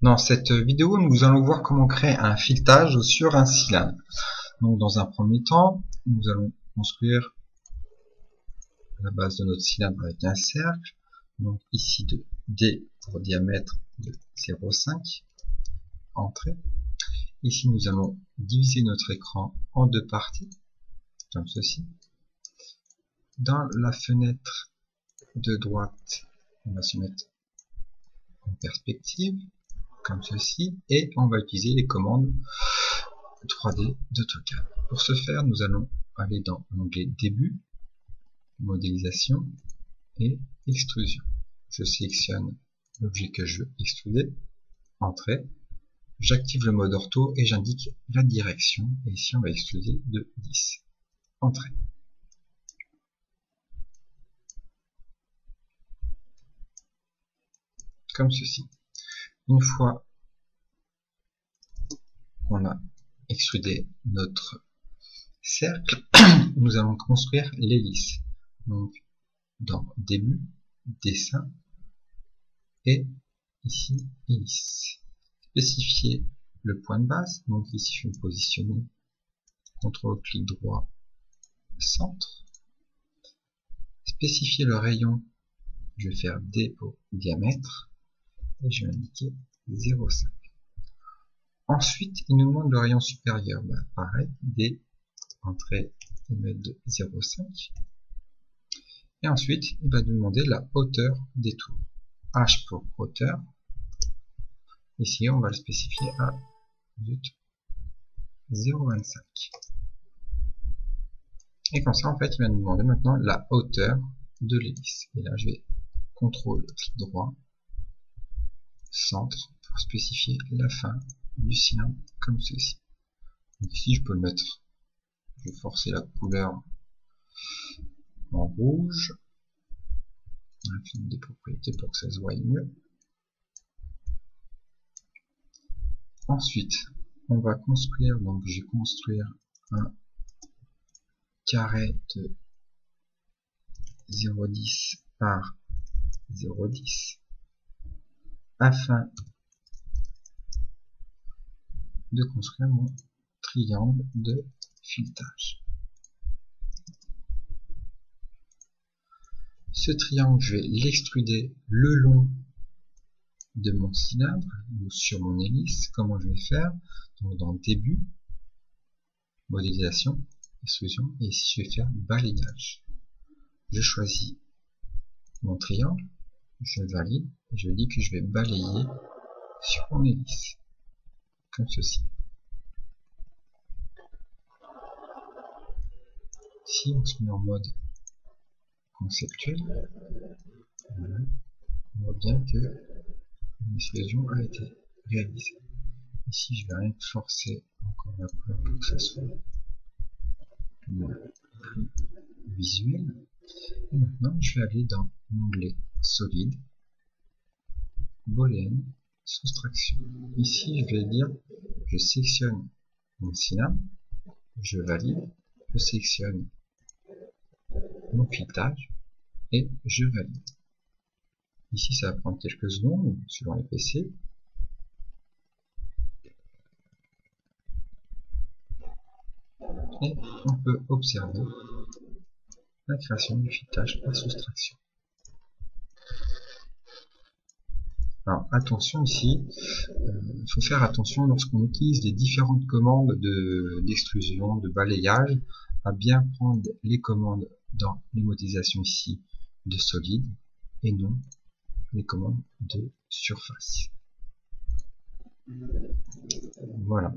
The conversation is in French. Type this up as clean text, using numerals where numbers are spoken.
Dans cette vidéo, nous allons voir comment créer un filetage sur un cylindre. Donc, dans un premier temps, nous allons construire la base de notre cylindre avec un cercle. Donc ici de D pour diamètre de 0,5. Entrée. Ici, nous allons diviser notre écran en deux parties, comme ceci. Dans la fenêtre de droite, on va se mettre en perspective, comme ceci, et on va utiliser les commandes 3D d'AutoCAD. Pour ce faire, nous allons aller dans l'onglet Début, Modélisation et Extrusion. Je sélectionne l'objet que je veux extruder, Entrée. J'active le mode ortho et j'indique la direction. Et ici, on va extruder de 10. Entrée. Comme ceci. Une fois qu'on a extrudé notre cercle, nous allons construire l'hélice. Donc, dans Début, Dessin, et ici, hélice. Spécifier le point de base. Donc ici, je vais me positionner. CTRL-clic droit, centre. Spécifier le rayon. Je vais faire D pour diamètre. Et je vais indiquer 0,5. Ensuite, il nous demande le rayon supérieur. Pareil, D, entrée, diamètre de 0,5. Et ensuite, il va nous demander la hauteur des tours. H pour hauteur. Ici, on va le spécifier à 0,25. Et comme ça, en fait, il va nous demander maintenant la hauteur de l'hélice. Et là, je vais CTRL clic droit, centre, pour spécifier la fin du cylindre, comme ceci. Donc ici, je peux le mettre, je vais forcer la couleur en rouge, on a fait des propriétés pour que ça se voie mieux. Ensuite, on va construire, donc je vais construire un carré de 0,10 par 0,10 afin de construire mon triangle de filetage. Ce triangle, je vais l'extruder le long de mon cylindre ou sur mon hélice. Comment je vais faire? Donc dans Début, Modélisation, Extrusion, et ici je vais faire Balayage. Je choisis mon triangle, je valide, et je dis que je vais balayer sur mon hélice, comme ceci. Ici on se met en mode conceptuel, voilà. On voit bien que l'extrusion a été réalisée. Ici je vais rien forcer encore la couleur pour que ça soit plus visuel. Et maintenant je vais aller dans l'onglet Solide, Booléenne, Soustraction. Ici je vais dire, je sélectionne mon cylindre, je valide, je sélectionne mon filetage et je valide. Ici ça va prendre quelques secondes suivant les PC. Et on peut observer la création du filetage par soustraction. Alors attention ici, il faut faire attention lorsqu'on utilise les différentes commandes d'extrusion, de balayage, à bien prendre les commandes dans les modélisations ici de solide et non les commandes de surface. Voilà.